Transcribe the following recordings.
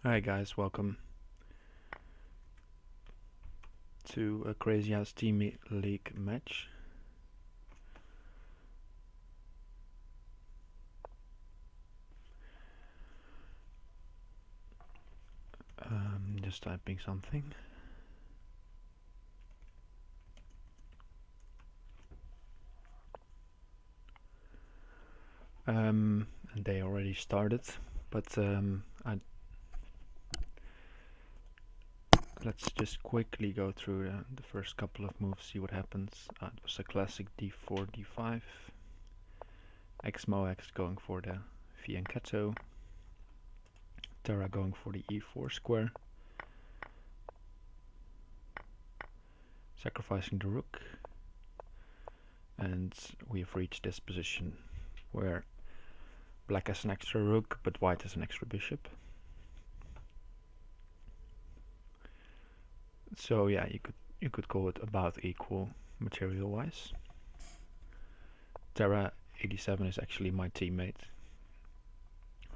Hi guys, welcome to a Crazyhouse Teamleague match. Just typing something. And they already started, but let's just quickly go through the first couple of moves, see what happens. It was a classic d4, d5. exMOHAX going for the fianchetto. Terra going for the e4 square. Sacrificing the rook. And we have reached this position where black has an extra rook, but white has an extra bishop. So yeah, you could call it about equal material-wise. terra87 is actually my teammate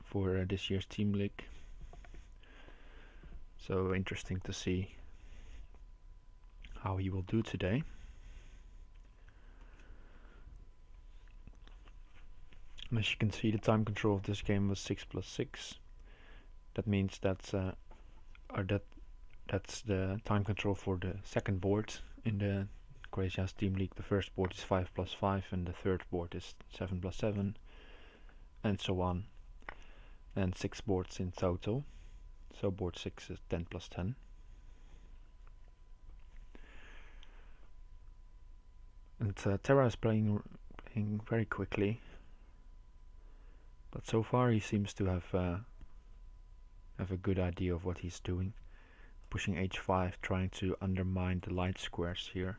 for this year's team league. So interesting to see how he will do today. And as you can see, the time control of this game was 6+6. That means that's the time control for the second board in the Crazyhouse Teamleague. The first board is 5+5 and the third board is 7+7 and so on. And 6 boards in total. So board 6 is 10+10. And Terra is playing very quickly. But so far he seems to have a good idea of what he's doing. Pushing h5, trying to undermine the light squares here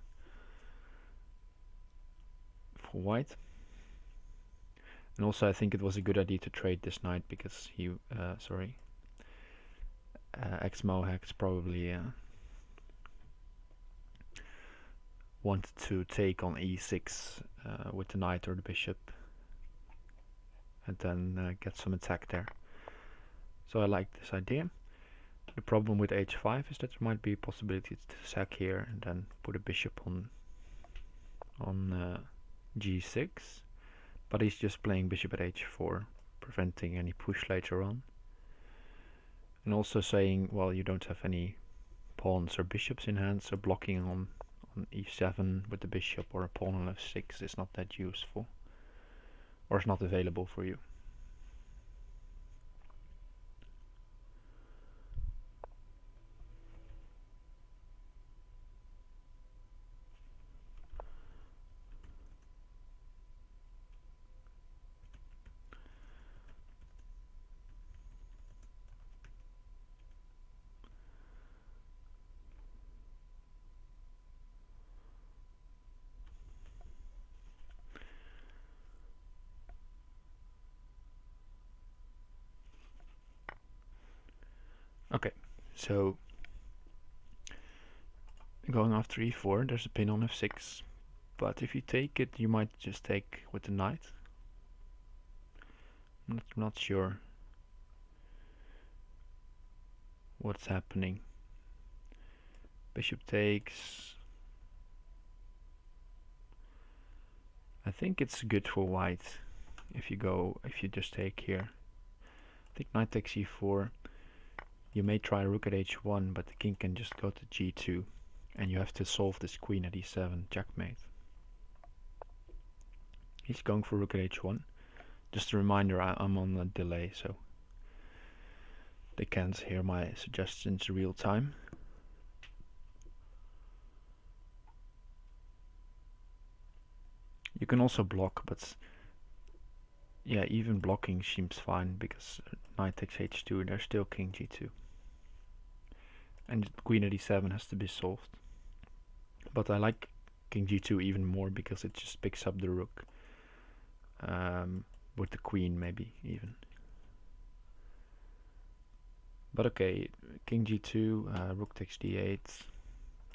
for white. And also I think it was a good idea to trade this knight because he, exMOHAX probably wanted to take on e6 with the knight or the bishop and then get some attack there. So I like this idea. The problem with h5 is that there might be a possibility to sack here and then put a bishop on g6, but he's just playing bishop at h4, preventing any push later on. And also saying, well, you don't have any pawns or bishops in hand, so blocking on e7 with the bishop or a pawn on f6 is not that useful, or is not available for you. Okay, so going after e4, there's a pin on f6, but if you take it, you might just take with the knight. I'm not sure what's happening. Bishop takes. I think it's good for white if you just take here. I think knight takes e4. You may try rook at h1, but the king can just go to g2, and you have to solve this queen at e7, checkmate. He's going for rook at h1. Just a reminder, I'm on a delay, so they can't hear my suggestions real time. You can also block, but yeah, even blocking seems fine because knight takes h2, there's still king g2. And queen at e7 has to be solved. But I like king g2 even more because it just picks up the rook. With the queen maybe even. But okay, king g2, rook takes d8,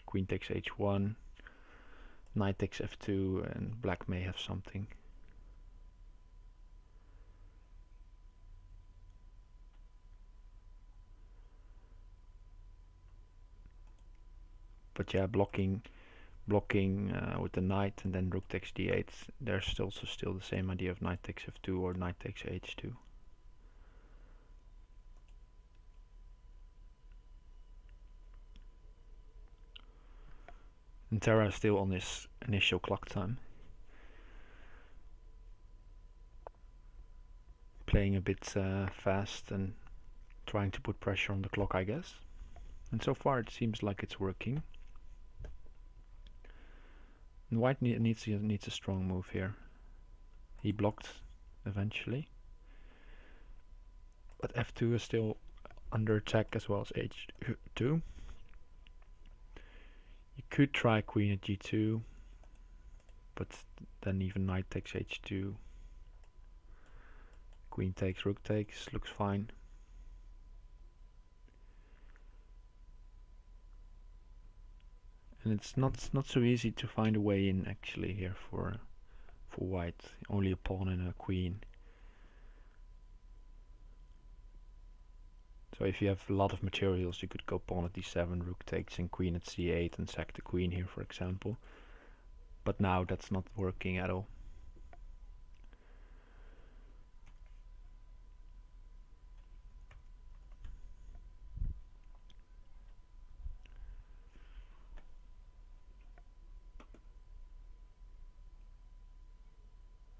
queen takes h1, knight takes f2, and black may have something. But yeah, blocking with the knight and then rook takes d8. There's also still the same idea of knight takes f2 or knight takes h2. And Terra is still on his initial clock time. Playing a bit fast and trying to put pressure on the clock, I guess. And so far it seems like it's working. And white needs a strong move here. He blocked eventually. But f2 is still under attack as well as h2. You could try queen at g2, but then even knight takes h2. Queen takes, rook takes, looks fine. And it's not so easy to find a way in actually here for white. Only a pawn and a queen. So if you have a lot of materials, you could go pawn at d7, rook takes, and queen at c8 and sack the queen here, for example. But now that's not working at all.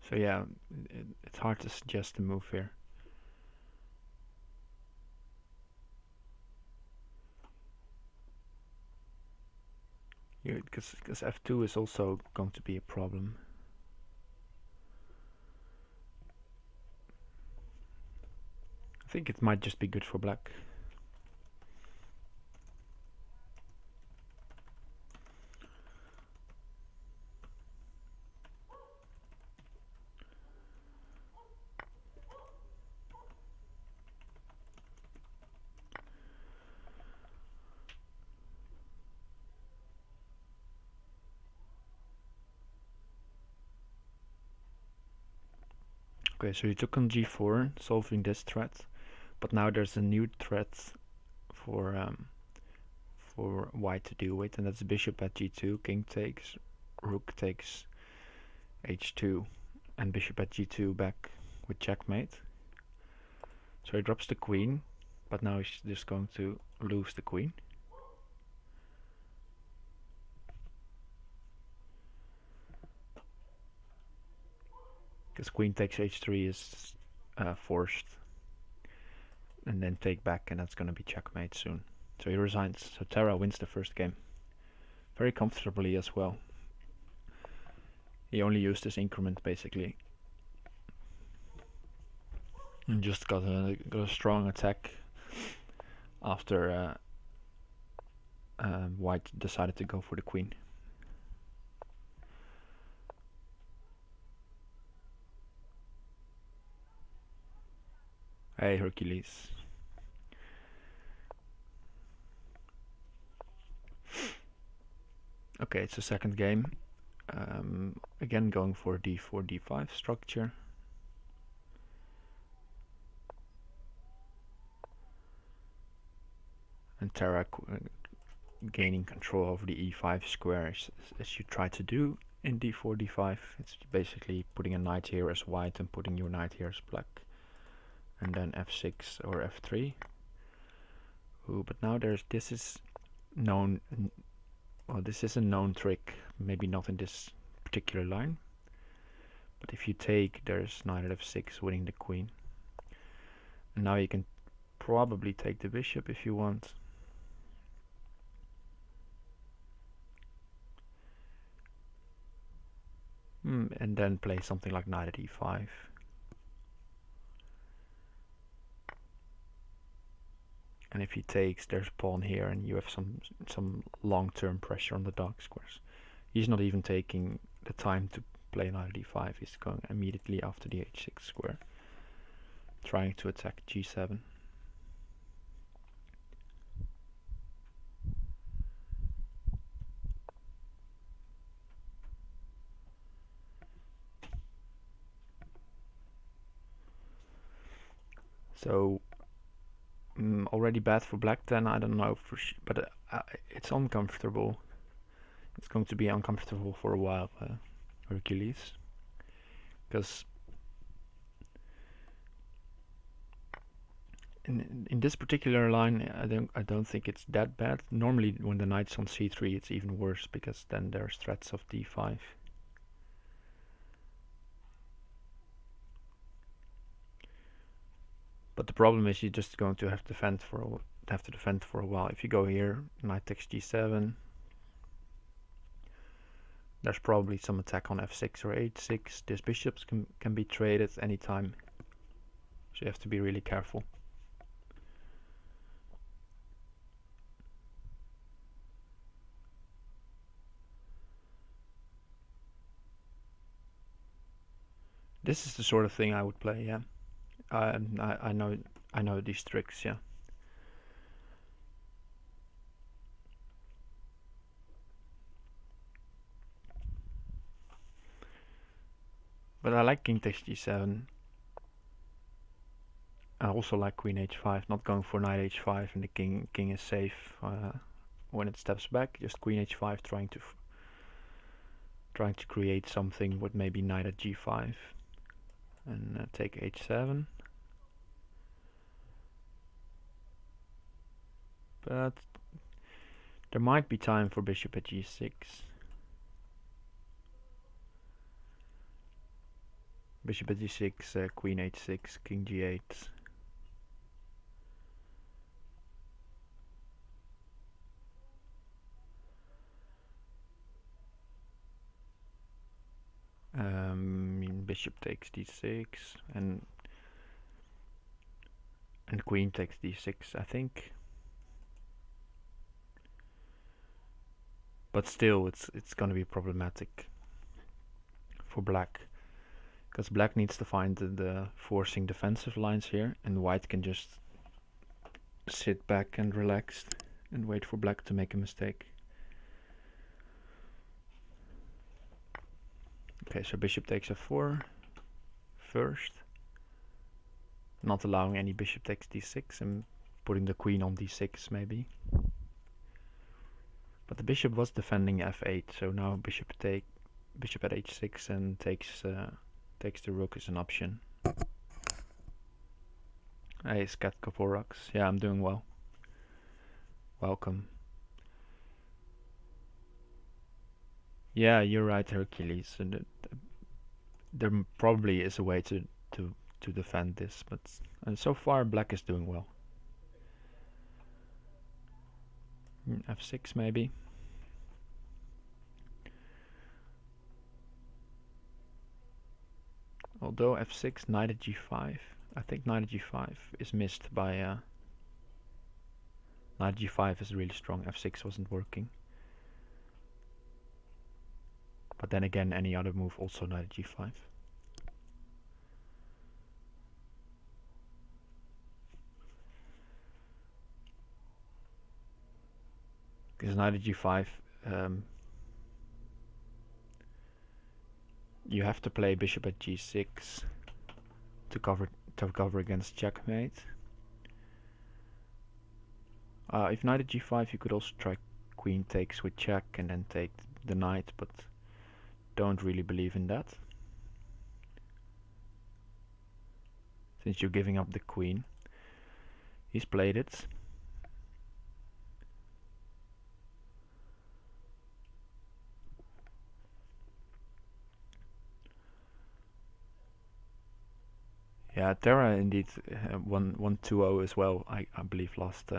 So yeah, it's hard to suggest a move here. Because f2 is also going to be a problem. I think it might just be good for black. Okay, so you took on g4, solving this threat, but now there's a new threat for white to deal with, and that's bishop at g2, king takes, rook takes h2, and bishop at g2 back with checkmate. So he drops the queen, but now he's just going to lose the queen. Because queen takes h3 is forced, and then take back, and that's going to be checkmate soon. So he resigns. So Terra wins the first game very comfortably as well. He only used this increment basically, and just got a strong attack after white decided to go for the queen. Hey Hercules. Okay, it's the second game. Again going for d4, d5 structure. And Terra gaining control over the e5 square as you try to do in d4, d5. It's basically putting a knight here as white and putting your knight here as black. And then f6 or f3. Ooh, but now this is known. Well, this is a known trick. Maybe not in this particular line. But if you take, there's knight at f6 winning the queen. And now you can probably take the bishop if you want. And then play something like knight at e5. And if he takes, there's pawn here, and you have some long-term pressure on the dark squares. He's not even taking the time to play knight at e5. He's going immediately after the h6 square, trying to attack g7. So already bad for black then, I don't know, but it's uncomfortable. It's going to be uncomfortable for a while, Hercules, because in this particular line, I don't think it's that bad. Normally, when the knight's on c3, it's even worse because then there's threats of d5. But the problem is you're just going to have to defend for a while. If you go here, knight takes g7. There's probably some attack on f6 or h6. These bishops can be traded anytime, so you have to be really careful. This is the sort of thing I would play, yeah. I know these tricks, yeah. But I like king takes g7. I also like queen h5, not going for knight h5, and the king is safe when it steps back. Just queen h5, trying to create something with maybe knight at g5, and take h7. But there might be time for bishop at g6. Bishop at g6, queen h6, king g8. Bishop takes d6, and queen takes d6, I think. But still, it's gonna be problematic for black, because black needs to find the forcing defensive lines here, and white can just sit back and relax and wait for black to make a mistake. Okay, so bishop takes f4 first, not allowing any bishop takes d6 and putting the queen on d6 maybe. But the bishop was defending f8, so now bishop at h6 and takes the rook as an option. Hey, exMOHAX. Yeah, I'm doing well. Welcome. Yeah, you're right, Hercules. And there probably is a way to defend this, but so far black is doing well. f6 maybe. Although f6, knight at g5. I think knight at g5 is missed by... knight at g5 is really strong. f6 wasn't working. But then again, any other move also knight at g5. Because knight at g5, you have to play bishop at g6 to cover against checkmate. If knight at g5, you could also try queen takes with check and then take the knight, but don't really believe in that, since you're giving up the queen. He's played it. Yeah, Terra indeed won 2-0 as well. I believe last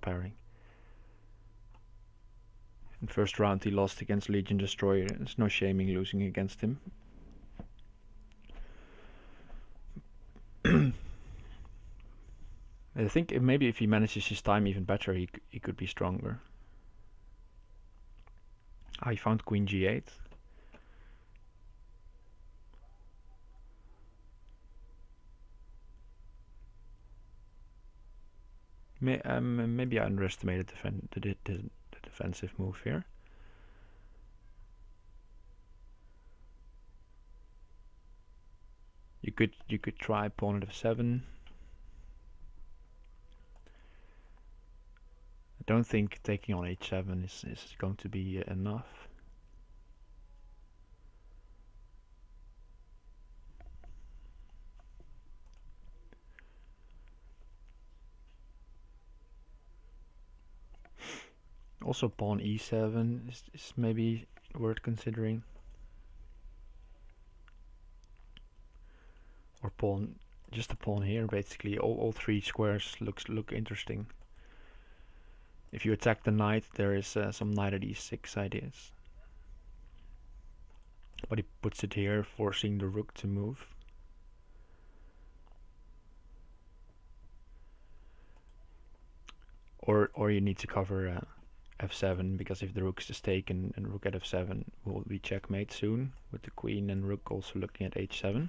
pairing. In first round he lost against Legion Destroyer. There's no shaming losing against him. I think maybe if he manages his time even better, he could be stronger. I found queen g8. Maybe I underestimated the defensive move here. You could try pawn at f7. don't think taking on h7 is going to be enough. Also pawn e7 is maybe worth considering. Or pawn, just a pawn here basically. All three squares look interesting. If you attack the knight, there is some knight at e6 ideas. But he puts it here, forcing the rook to move. Or you need to cover f7, because if the rook is just taken and rook at f7 will be checkmate soon, with the queen and rook also looking at h7.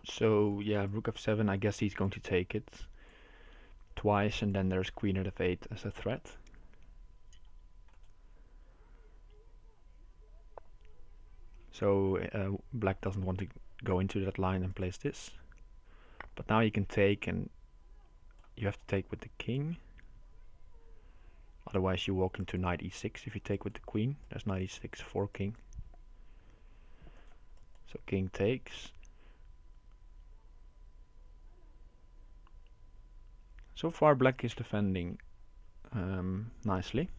So yeah, rook f7, I guess he's going to take it twice, and then there's queen at f8 as a threat. So black doesn't want to go into that line and place this. But now you can take, and you have to take with the king. Otherwise you walk into knight e6 if you take with the queen. There's knight e6 for king. So king takes. So far black is defending nicely.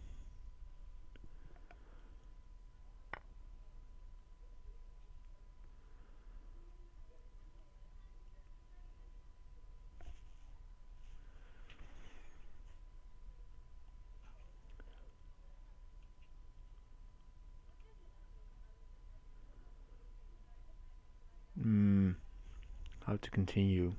How to continue?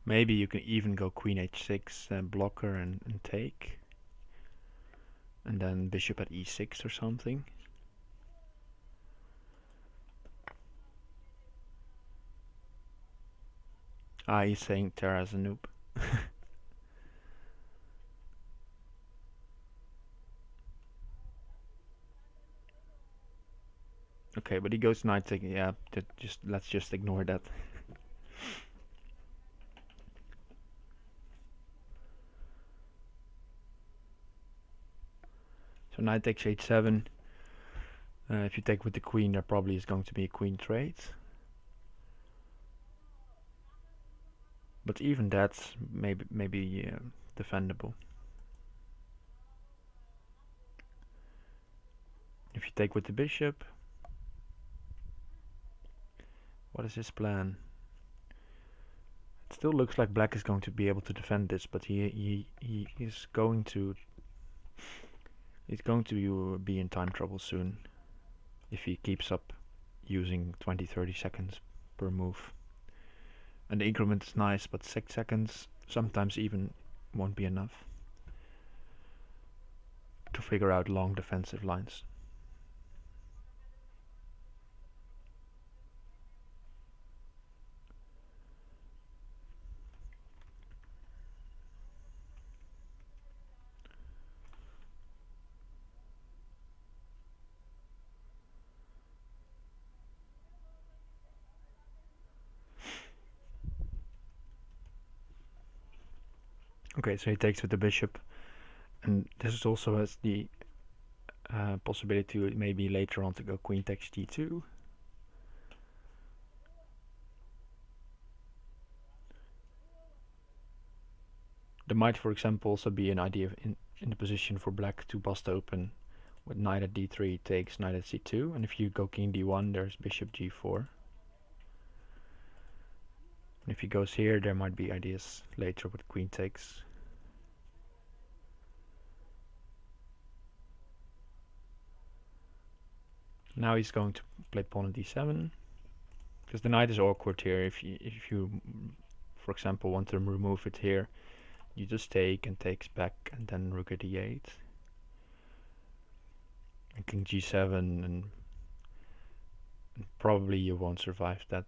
Maybe you can even go queen h6 and blocker and take. And then bishop at e6 or something. Ah, he's saying Terra is a noob. Okay, but he goes knight taking. Yeah, let's just ignore that. So knight takes h7. If you take with the queen, there probably is going to be a queen trade. But even that's maybe defendable. If you take with the bishop, what is his plan? It still looks like black is going to be able to defend this, but he is going to be in time trouble soon if he keeps up using 20-30 seconds per move. And the increment is nice, but 6 seconds sometimes even won't be enough to figure out long defensive lines. Okay, so he takes with the bishop, and this is also has the possibility to maybe later on to go queen takes g2. There might, for example, also be an idea in the position for black to bust open with knight at d3 takes knight at c2, and if you go king d1, there's bishop g4. And if he goes here, there might be ideas later with queen takes. Now he's going to play pawn at d7, because the knight is awkward here. If you, for example, want to remove it here, you just take and takes back, and then rook at e8. And king g7, and probably you won't survive that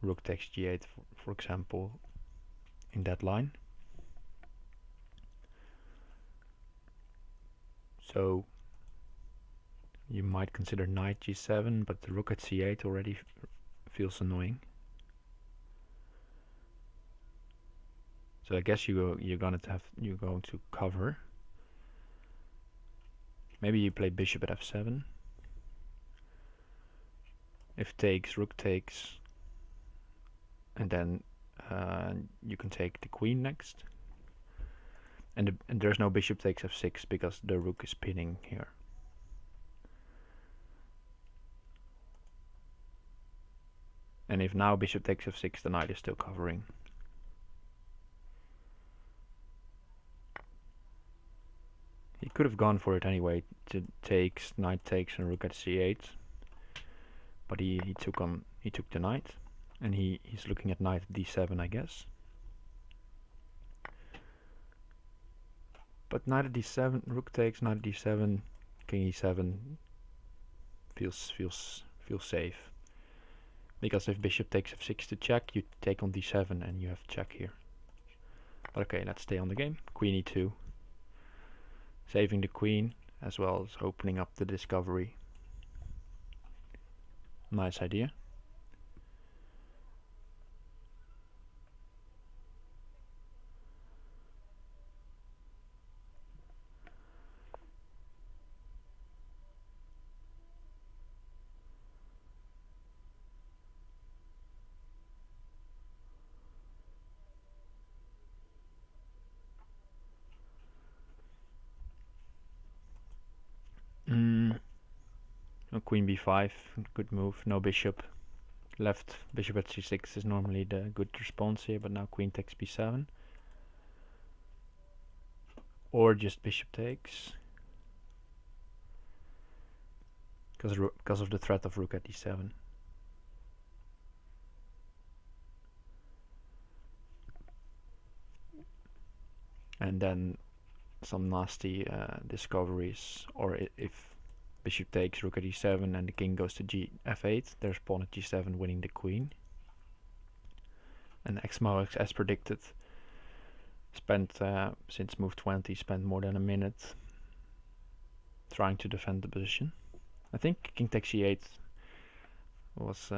rook takes g8, for example, in that line. So you might consider knight g7, but the rook at c8 already feels annoying. So I guess you're going to cover. Maybe you play bishop at f7. If takes, rook takes, and then you can take the queen next. And there's no bishop takes f6 because the rook is pinning here. And if now bishop takes f6, the knight is still covering. He could have gone for it anyway, to takes, knight takes, and rook at c8. But he took the knight, and he's looking at knight at d7, I guess. But knight at d7, rook takes, knight at d7, king e7 feels safe. Because if bishop takes f6 to check, you take on d7 and you have check here. But okay, let's stay on the game. Queen e2. Saving the queen, as well as opening up the discovery. Nice idea. Queen b5, good move. No bishop. Left bishop at c6 is normally the good response here, but now queen takes b7. Or just bishop takes. Because of the threat of rook at d7. And then some nasty discoveries, or if bishop takes, rook at e7, and the king goes to f8, there's pawn at g7 winning the queen. And exMOHAX, as predicted, spent since move 20, spent more than a minute trying to defend the position. I think king takes e8 was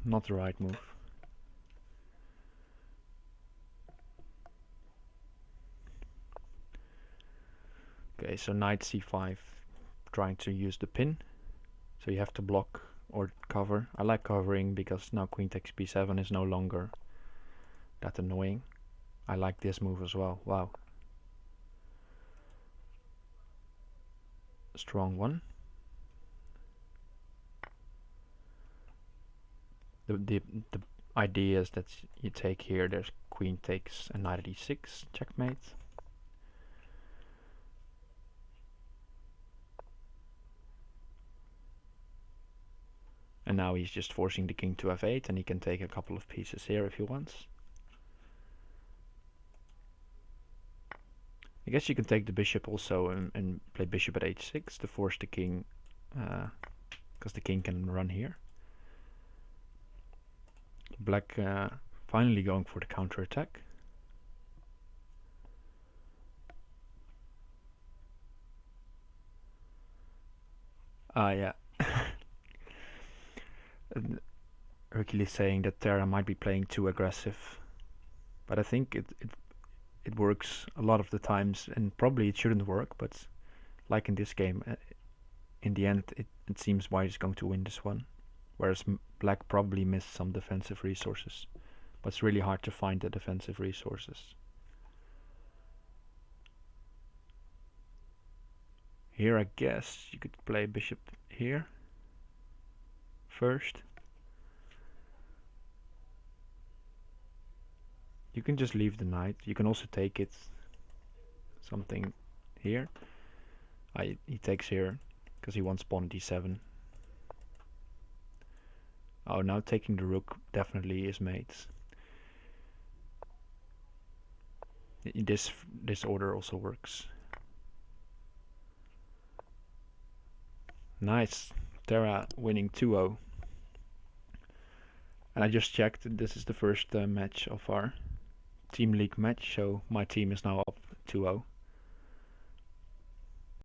not the right move. Okay, so knight c5, trying to use the pin. So you have to block or cover. I like covering because now queen takes b7 is no longer that annoying. I like this move as well. Wow. Strong one. The idea is that you take here, there's queen takes and knight at e6, checkmate. And now he's just forcing the king to f8, and he can take a couple of pieces here if he wants. I guess you can take the bishop also and play bishop at h6 to force the king, because the king can run here. Black finally going for the counter-attack. Yeah. Hercules saying that Terra might be playing too aggressive, but I think it works a lot of the times, and probably it shouldn't work, but like in this game, in the end it seems White is going to win this one, whereas Black probably missed some defensive resources, but it's really hard to find the defensive resources. Here I guess you could play bishop here first. You can just leave the knight. You can also take it something here. He takes here because he wants pawn d7. Oh, now taking the rook definitely is mate. This order also works. Nice, Terra winning 2-0. And I just checked, this is the first match of our Team League match, so my team is now up 2-0.